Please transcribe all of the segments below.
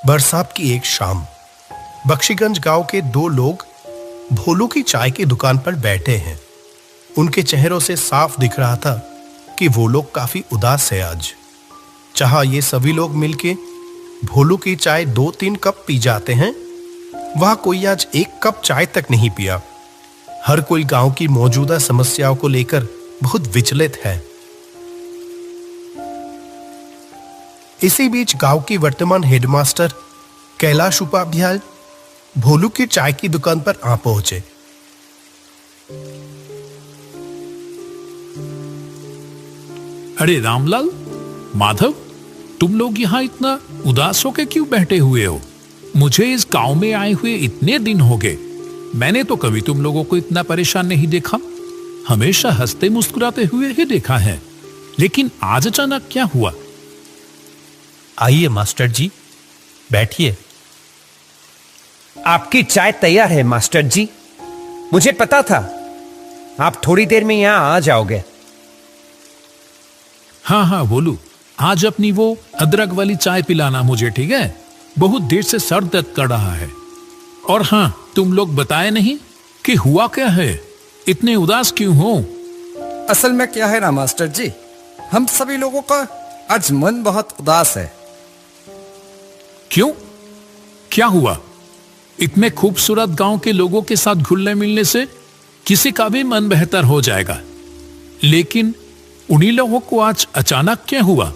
बरसात की एक शाम बख्शीगंज गांव के दो लोग भोलू की चाय की दुकान पर बैठे हैं। उनके चेहरों से साफ दिख रहा था कि वो लोग काफी उदास है आज। चाहे ये सभी लोग मिलके भोलू की चाय 2-3 कप पी जाते हैं, वह कोई आज 1 कप चाय तक नहीं पिया। हर कोई गांव की मौजूदा समस्याओं को लेकर बहुत विचलित है। इसी बीच गांव की वर्तमान हेडमास्टर कैलाश उपाध्याय भोलू की चाय की दुकान पर आ पहुंचे। अरे रामलाल, माधव, तुम लोग यहाँ इतना उदास होकर क्यों बैठे हुए हो? मुझे इस गांव में आए हुए इतने दिन हो गए, मैंने तो कभी तुम लोगों को इतना परेशान नहीं देखा। हमेशा हंसते मुस्कुराते हुए ही देखा है, लेकिन आज अचानक क्या हुआ? आइए मास्टर जी, बैठिए। आपकी चाय तैयार है मास्टर जी। मुझे पता था आप थोड़ी देर में यहां आ जाओगे। हाँ हाँ बोलू, आज अपनी वो अदरक वाली चाय पिलाना मुझे, ठीक है? बहुत देर से सर दर्द कर रहा है। और हाँ, तुम लोग बताए नहीं कि हुआ क्या है, इतने उदास क्यों हो? असल में क्या है ना मास्टर जी, हम सभी लोगों का आज मन बहुत उदास है। क्यों? क्या हुआ? इतने खूबसूरत गांव के लोगों के साथ घुलने मिलने से किसी का भी मन बेहतर हो जाएगा, लेकिन उन्हीं लोगों को आज अचानक क्या हुआ?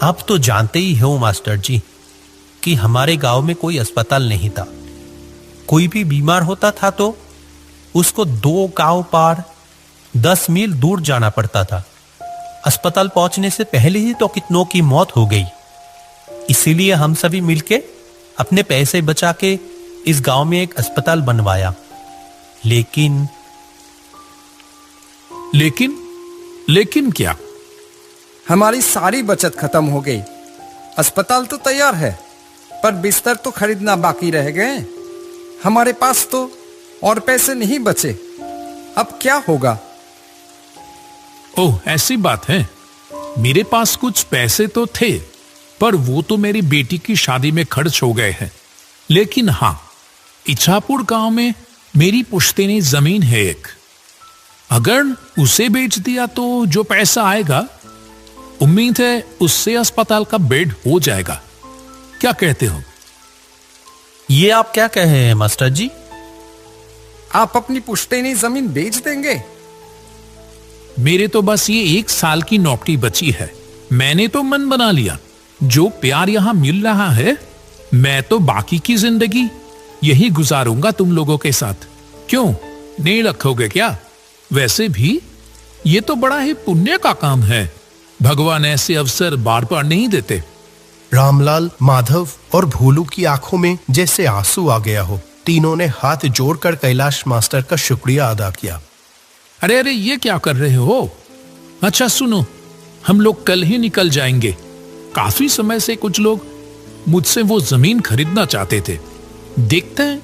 आप तो जानते ही हो मास्टर जी कि हमारे गांव में कोई अस्पताल नहीं था। कोई भी बीमार होता था तो उसको 2 गांव पार 10 मील दूर जाना पड़ता था। अस्पताल पहुंचने से पहले ही तो कितनों की मौत हो गई। इसीलिए हम सभी मिलके अपने पैसे बचा के इस गांव में एक अस्पताल बनवाया। लेकिन क्या? हमारी सारी बचत खत्म हो गई। अस्पताल तो तैयार है, पर बिस्तर तो खरीदना बाकी रह गए। हमारे पास तो और पैसे नहीं बचे। अब क्या होगा? ओह, ऐसी बात है। मेरे पास कुछ पैसे तो थे, पर वो तो मेरी बेटी की शादी में खर्च हो गए हैं। लेकिन हाँ, इच्छापुर गांव में मेरी पुश्तैनी जमीन है एक। अगर उसे बेच दिया तो जो पैसा आएगा, उम्मीद है उससे अस्पताल का बेड हो जाएगा। क्या कहते हो? ये आप क्या कह रहे हैं मास्टर जी? आप अपनी पुश्तैनी जमीन बेच देंगे? मेरे तो बस ये 1 साल की नौकरी बची है। मैंने तो मन बना लिया, जो प्यार यहां मिल रहा है, मैं तो बाकी की जिंदगी यही गुजारूंगा तुम लोगों के साथ। क्यों, नहीं रखोगे क्या? वैसे भी ये तो बड़ा ही पुण्य का काम है। भगवान ऐसे अवसर बार बार नहीं देते। रामलाल, माधव और भोलू की आंखों में जैसे आंसू आ गया हो। तीनों ने हाथ जोड़कर कैलाश मास्टर का शुक्रिया अदा किया। अरे अरे, ये क्या कर रहे हो? अच्छा सुनो, हम लोग कल ही निकल जाएंगे। काफी समय से कुछ लोग मुझसे वो जमीन खरीदना चाहते थे। देखते हैं,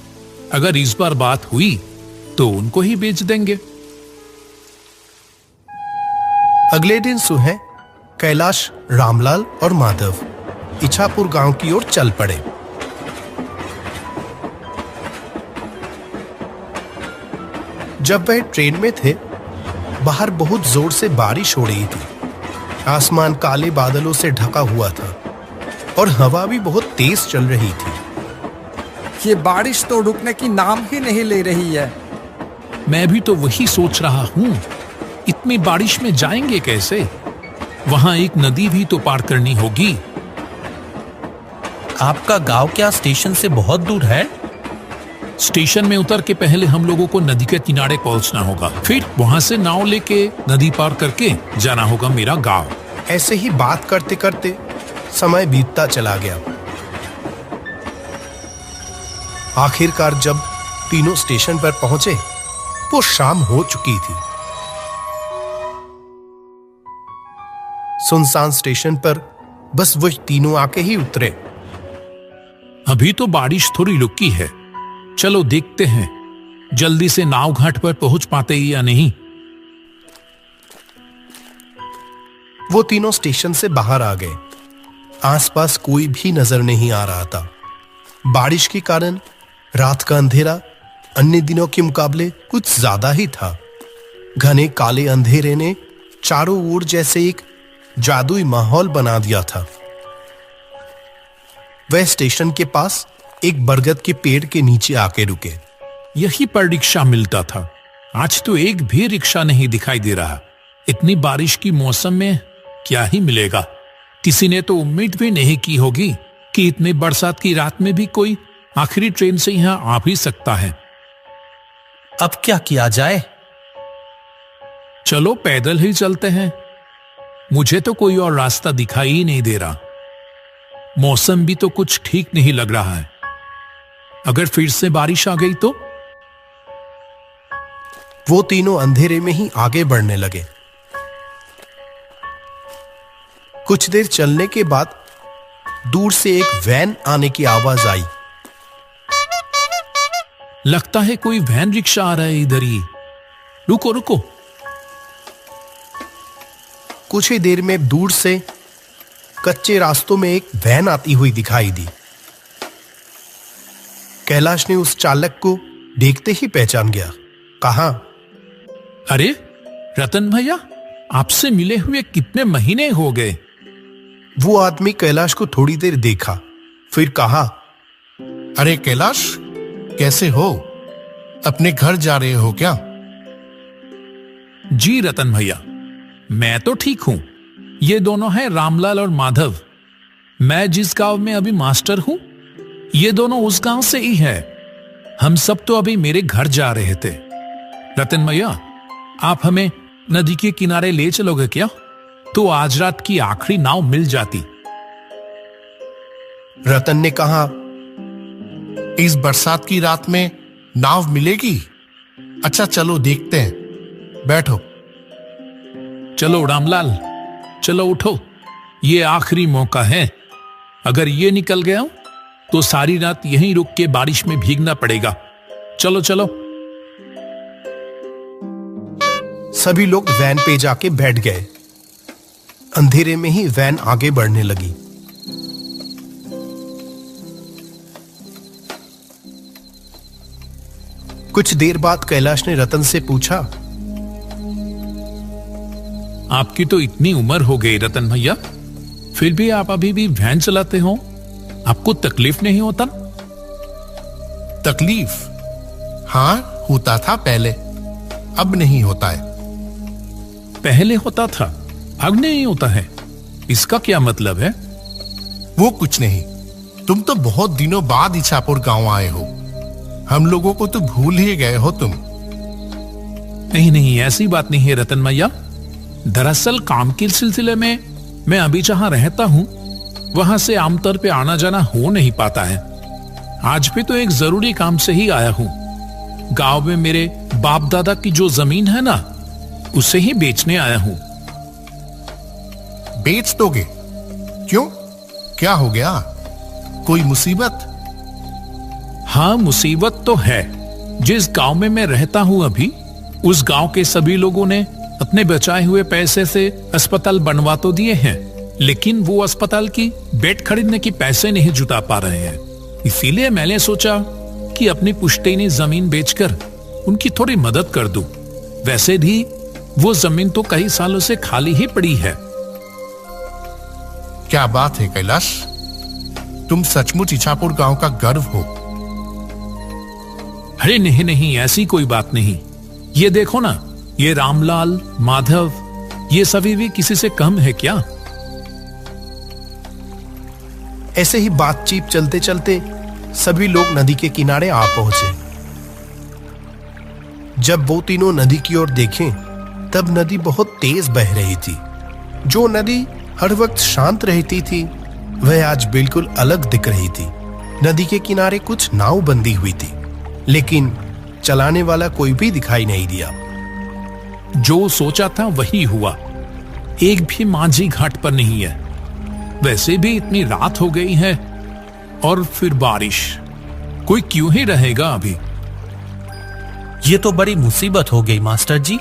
अगर इस बार बात हुई तो उनको ही बेच देंगे। अगले दिन सुबह कैलाश, रामलाल और माधव इच्छापुर गांव की ओर चल पड़े। जब वह ट्रेन में थे, बाहर बहुत जोर से बारिश हो रही थी। आसमान काले बादलों से ढका हुआ था और हवा भी बहुत तेज चल रही थी। ये बारिश तो रुकने की नाम ही नहीं ले रही है। मैं भी तो वही सोच रहा हूं, इतनी बारिश में जाएंगे कैसे? वहां एक नदी भी तो पार करनी होगी। आपका गांव क्या स्टेशन से बहुत दूर है? स्टेशन में उतर के पहले हम लोगों को नदी के किनारे पहुंचना होगा, फिर वहां से नाव लेके नदी पार करके जाना होगा मेरा गांव। ऐसे ही बात करते करते समय बीतता चला गया। आखिरकार जब तीनों स्टेशन पर पहुंचे, वो शाम हो चुकी थी। सुनसान स्टेशन पर बस वो तीनों आके ही उतरे। अभी तो बारिश थोड़ी रुकी है, चलो देखते हैं जल्दी से नाव घाट पर पहुंच पाते ही या नहीं। वो तीनों स्टेशन से बाहर आ गए। आसपास कोई भी नजर नहीं आ रहा था। बारिश के कारण रात का अंधेरा अन्य दिनों के मुकाबले कुछ ज्यादा ही था। घने काले अंधेरे ने चारों ओर जैसे एक जादुई माहौल बना दिया था। वह स्टेशन के पास एक बरगद के पेड़ के नीचे आके रुके। यही पर रिक्शा मिलता था। आज तो एक भी रिक्शा नहीं दिखाई दे रहा। इतनी बारिश की मौसम में क्या ही मिलेगा। किसी ने तो उम्मीद भी नहीं की होगी कि इतनी बरसात की रात में भी कोई आखिरी ट्रेन से यहां आ भी सकता है। अब क्या किया जाए? चलो पैदल ही चलते हैं। मुझे तो कोई और रास्ता दिखाई ही नहीं दे रहा। मौसम भी तो कुछ ठीक नहीं लग रहा है। अगर फिर से बारिश आ गई तो? वो तीनों अंधेरे में ही आगे बढ़ने लगे। कुछ देर चलने के बाद दूर से एक वैन आने की आवाज आई। लगता है कोई वैन रिक्शा आ रहा है इधर ही। रुको रुको। कुछ ही देर में दूर से कच्चे रास्तों में एक वैन आती हुई दिखाई दी। कैलाश ने उस चालक को देखते ही पहचान गया। कहा, अरे रतन भैया, आपसे मिले हुए कितने महीने हो गए। वो आदमी कैलाश को थोड़ी देर देखा, फिर कहा, अरे कैलाश, कैसे हो? अपने घर जा रहे हो क्या? जी रतन भैया, मैं तो ठीक हूं। ये दोनों हैं रामलाल और माधव। मैं जिस गांव में अभी मास्टर हूं, ये दोनों उस गांव से ही है। हम सब तो अभी मेरे घर जा रहे थे। रतन भैया, आप हमें नदी के किनारे ले चलोगे क्या? तो आज रात की आखिरी नाव मिल जाती। रतन ने कहा, इस बरसात की रात में नाव मिलेगी? अच्छा चलो देखते हैं, बैठो। चलो रामलाल, चलो उठो। ये आखिरी मौका है। अगर ये निकल गया तो सारी रात यहीं रुक के बारिश में भीगना पड़ेगा। चलो चलो। सभी लोग वैन पे जाके बैठ गए। अंधेरे में ही वैन आगे बढ़ने लगी। कुछ देर बाद कैलाश ने रतन से पूछा, आपकी तो इतनी उम्र हो गई रतन भैया, फिर भी आप अभी भी वैन चलाते हो? आपको तकलीफ नहीं होता? तकलीफ? हाँ, होता था पहले, अब नहीं होता है। पहले होता था, अब नहीं होता है। इसका क्या मतलब है? वो कुछ नहीं। तुम तो बहुत दिनों बाद इछापुर गांव आए हो। हम लोगों को तो भूल ही गए हो तुम। नहीं नहीं, ऐसी बात नहीं है रतन भैया। दरअसल काम के सिलसिले में मैं अभी जहां रहता हूं, वहां से आमतौर पे आना जाना हो नहीं पाता है। आज भी तो एक जरूरी काम से ही आया हूं। गांव में मेरे बाप दादा की जो जमीन है ना, उसे ही बेचने आया हूं। बेच दोगे? क्यों, क्या हो गया? कोई मुसीबत? हाँ, मुसीबत तो है। जिस गांव में मैं रहता हूं अभी, उस गांव के सभी लोगों ने अपने बचाए हुए पैसे से अस्पताल बनवा तो दिए हैं, लेकिन वो अस्पताल की बेड खरीदने की पैसे नहीं जुटा पा रहे हैं। इसीलिए मैंने सोचा कि अपनी पुश्तैनी जमीन बेचकर उनकी थोड़ी मदद कर दूं। वैसे भी वो जमीन तो कई सालों से खाली ही पड़ी है। क्या बात है कैलाश, तुम सचमुच इछापुर गांव का गर्व हो। अरे नहीं नहीं, ऐसी कोई बात नहीं। ये देखो ना, ये रामलाल, माधव, ये सभी भी किसी से कम है क्या? ऐसे ही बातचीत चलते चलते सभी लोग नदी के किनारे आ पहुंचे। जब वो तीनों नदी की ओर देखें, तब नदी बहुत तेज बह रही थी। जो नदी हर वक्त शांत रहती थी, वह आज बिल्कुल अलग दिख रही थी। नदी के किनारे कुछ नाव बंधी हुई थी, लेकिन चलाने वाला कोई भी दिखाई नहीं दिया। जो सोचा था वही हुआ। एक भी माझी घाट पर नहीं है। वैसे भी इतनी रात हो गई है और फिर बारिश। कोई क्यों ही रहेगा अभी? ये तो बड़ी मुसीबत हो गई मास्टर जी।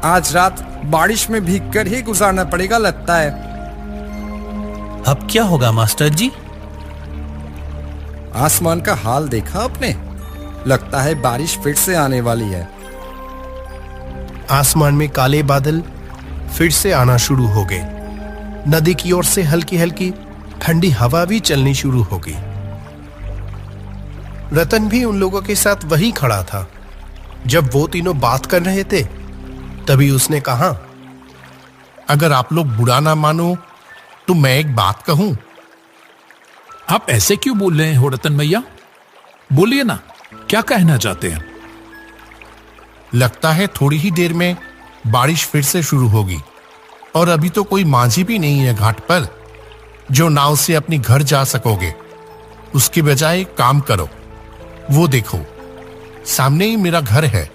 आज रात बारिश में भीगकर ही गुजारना पड़ेगा लगता है। अब क्या होगा मास्टर जी? आसमान का हाल देखा आपने? लगता है बारिश फिर से आने वाली है। आसमान में काले बादल फिर से आना शुरू हो गए। नदी की ओर से हल्की हल्की ठंडी हवा भी चलनी शुरू हो गई। रतन भी उन लोगों के साथ वहीं खड़ा था। जब वो तीनों बात कर रहे थे तभी उसने कहा, अगर आप लोग बुरा ना मानो तो मैं एक बात कहूं। आप ऐसे क्यों बोल रहे हो रतन भैया? बोलिए ना, क्या कहना चाहते हैं? लगता है थोड़ी ही देर में बारिश फिर से शुरू होगी और अभी तो कोई माझी भी नहीं है घाट पर जो नाव से अपनी घर जा सकोगे। उसके बजाय एक काम करो, वो देखो सामने ही मेरा घर है।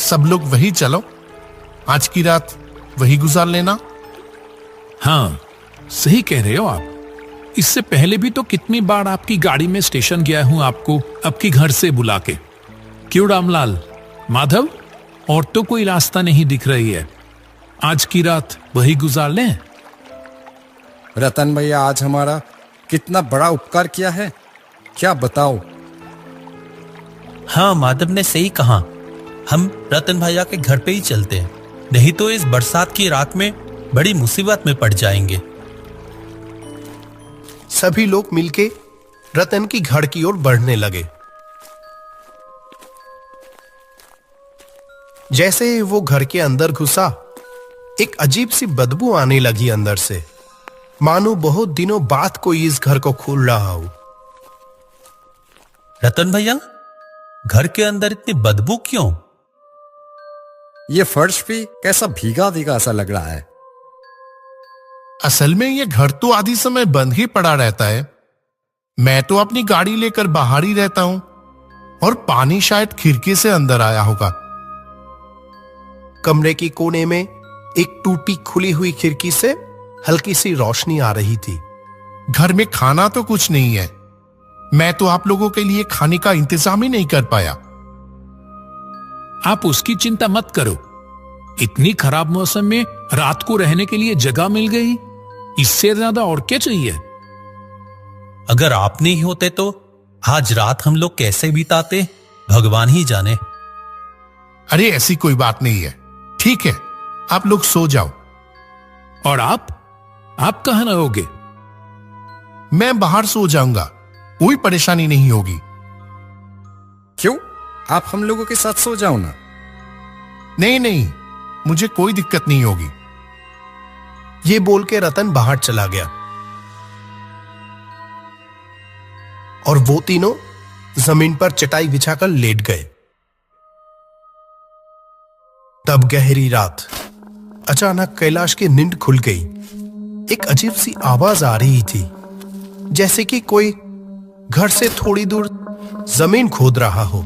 सब लोग वही चलो, आज की रात वही गुजार लेना। हाँ, सही कह रहे हो आप। इससे पहले भी तो कितनी बार आपकी गाड़ी में स्टेशन गया हूं आपको आपके घर से बुला के। क्यों रामलाल, माधव, और तो कोई रास्ता नहीं दिख रही है। आज की रात वही गुजार लें। रतन भैया आज हमारा कितना बड़ा उपकार किया है, क्या बताओ। हाँ, माधव ने सही कहा। हम रतन भैया के घर पे ही चलते हैं, नहीं तो इस बरसात की रात में बड़ी मुसीबत में पड़ जाएंगे। सभी लोग मिलके रतन की घर की ओर बढ़ने लगे। जैसे वो घर के अंदर घुसा, एक अजीब सी बदबू आने लगी अंदर से, मानो बहुत दिनों बाद कोई इस घर को खोल रहा हो। रतन भैया, घर के अंदर इतनी बदबू क्यों? ये फर्श भी कैसा भीगा भीगा सा लग रहा है। असल में ये घर तो आधी समय बंद ही पड़ा रहता है। मैं तो अपनी गाड़ी लेकर बाहर ही रहता हूं और पानी शायद खिड़की से अंदर आया होगा। कमरे की कोने में एक टूटी खुली हुई खिड़की से हल्की सी रोशनी आ रही थी। घर में खाना तो कुछ नहीं है। मैं तो आप लोगों के लिए खाने का इंतजाम ही नहीं कर पाया। आप उसकी चिंता मत करो। इतनी खराब मौसम में रात को रहने के लिए जगह मिल गई, इससे ज्यादा और क्या चाहिए। अगर आप नहीं होते तो आज रात हम लोग कैसे बिताते, भगवान ही जाने। अरे ऐसी कोई बात नहीं है, ठीक है, आप लोग सो जाओ। और आप कहां रहोगे? मैं बाहर सो जाऊंगा, कोई परेशानी नहीं होगी। क्यों, आप हम लोगों के साथ सो जाओ ना। नहीं नहीं, मुझे कोई दिक्कत नहीं होगी। ये बोल के रतन बाहर चला गया और वो तीनों जमीन पर चटाई बिछाकर लेट गए। तब गहरी रात, अचानक कैलाश की नींद खुल गई। एक अजीब सी आवाज आ रही थी, जैसे कि कोई घर से थोड़ी दूर जमीन खोद रहा हो।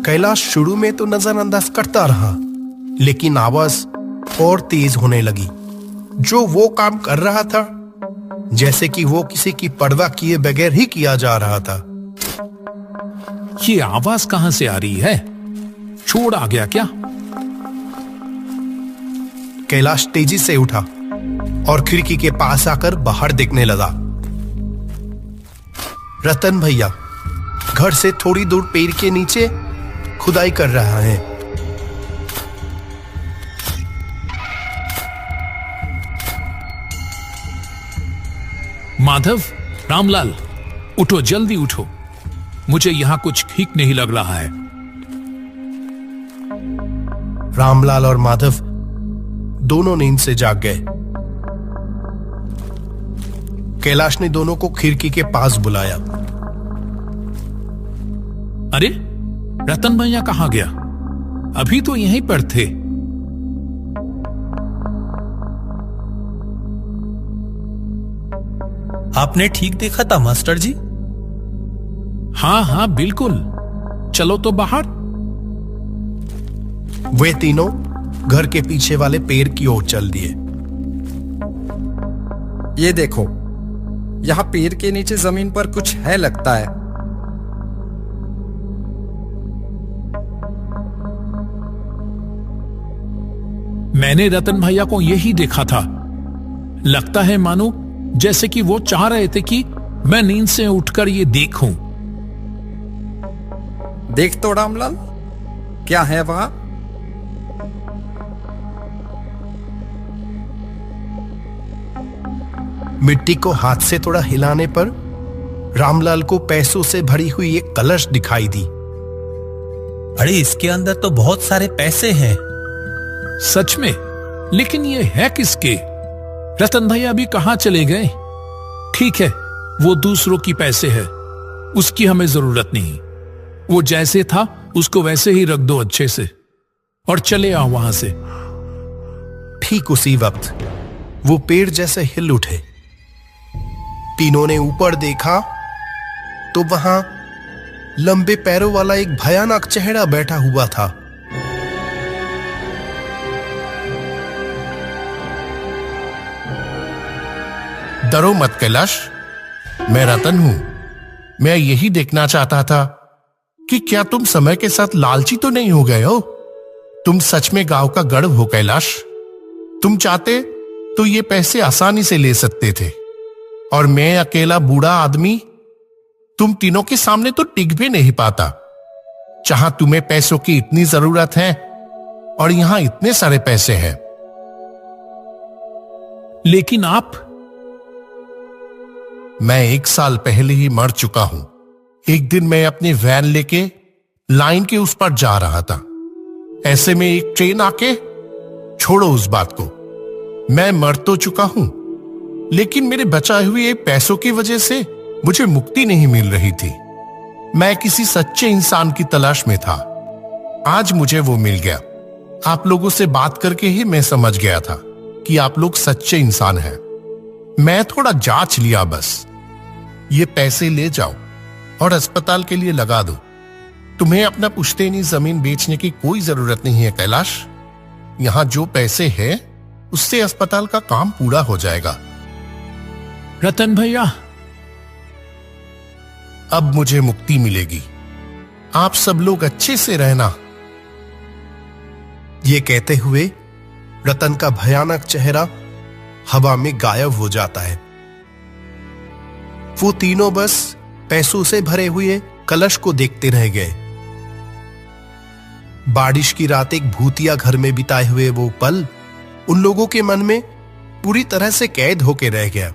कैलाश शुरू में तो नजरअंदाज करता रहा, लेकिन आवाज और तेज होने लगी। जो वो काम कर रहा था, जैसे कि वो किसी की परवाह किए बगैर ही किया जा रहा था। ये आवाज कहां से आ रही है? चोर आ गया क्या? कैलाश तेजी से उठा और खिड़की के पास आकर बाहर देखने लगा। रतन भैया घर से थोड़ी दूर पेड़ के नीचे खुदाई कर रहा है। माधव, रामलाल, उठो, जल्दी उठो। मुझे यहां कुछ ठीक नहीं लग रहा है। रामलाल और माधव दोनों नींद से जाग गए। कैलाश ने दोनों को खिड़की के पास बुलाया। अरे, रतन भैया कहां गया? अभी तो यहीं पर थे। आपने ठीक देखा था मास्टर जी? हाँ हाँ बिल्कुल। चलो तो बाहर। वे तीनों घर के पीछे वाले पेड़ की ओर चल दिए। ये देखो, यहाँ पेड़ के नीचे जमीन पर कुछ है लगता है। मैंने रतन भैया को यही देखा था, लगता है मानो जैसे कि वो चाह रहे थे कि मैं नींद से उठकर ये देखूं। देख तो रामलाल, क्या है वहां? मिट्टी को हाथ से थोड़ा हिलाने पर रामलाल को पैसों से भरी हुई एक कलश दिखाई दी। अरे इसके अंदर तो बहुत सारे पैसे हैं। सच में? लेकिन ये है किसके? रतन भैया अभी कहां चले गए? ठीक है, वो दूसरों की पैसे है, उसकी हमें जरूरत नहीं। वो जैसे था उसको वैसे ही रख दो अच्छे से, और चले आओ वहां से। ठीक उसी वक्त वो पेड़ जैसे हिल उठे। तीनों ने ऊपर देखा तो वहां लंबे पैरों वाला एक भयानक चेहरा बैठा हुआ था। डरो मत कैलाश, मैं रतन हूं। मैं यही देखना चाहता था कि क्या तुम समय के साथ लालची तो नहीं हो गए हो। तुम सच में गांव का गढ़ हो कैलाश। तुम चाहते तो ये पैसे आसानी से ले सकते थे, और मैं अकेला बूढ़ा आदमी तुम तीनों के सामने तो टिक भी नहीं पाता। जहां तुम्हें पैसों की इतनी जरूरत है और यहां इतने सारे पैसे हैं। लेकिन आप? मैं 1 साल पहले ही मर चुका हूं। एक दिन मैं अपनी वैन लेके लाइन के उस पर जा रहा था। ऐसे में एक ट्रेन आके, छोड़ो उस बात को, मैं मर तो चुका हूं, लेकिन मेरे बचाए हुए पैसों की वजह से मुझे मुक्ति नहीं मिल रही थी। मैं किसी सच्चे इंसान की तलाश में था। आज मुझे वो मिल गया। आप लोगों से बात करके ही मैं समझ गया था कि आप लोग सच्चे इंसान हैं। मैं थोड़ा जांच लिया बस। ये पैसे ले जाओ और अस्पताल के लिए लगा दो। तुम्हें अपना पुश्तैनी जमीन बेचने की कोई जरूरत नहीं है कैलाश। यहां जो पैसे हैं उससे अस्पताल का काम पूरा हो जाएगा। रतन भैया, अब मुझे मुक्ति मिलेगी। आप सब लोग अच्छे से रहना। ये कहते हुए रतन का भयानक चेहरा हवा में गायब हो जाता है। वो तीनों बस पैसों से भरे हुए कलश को देखते रह गए। बारिश की रात एक भूतिया घर में बिताए हुए वो पल उन लोगों के मन में पूरी तरह से कैद होके रह गया।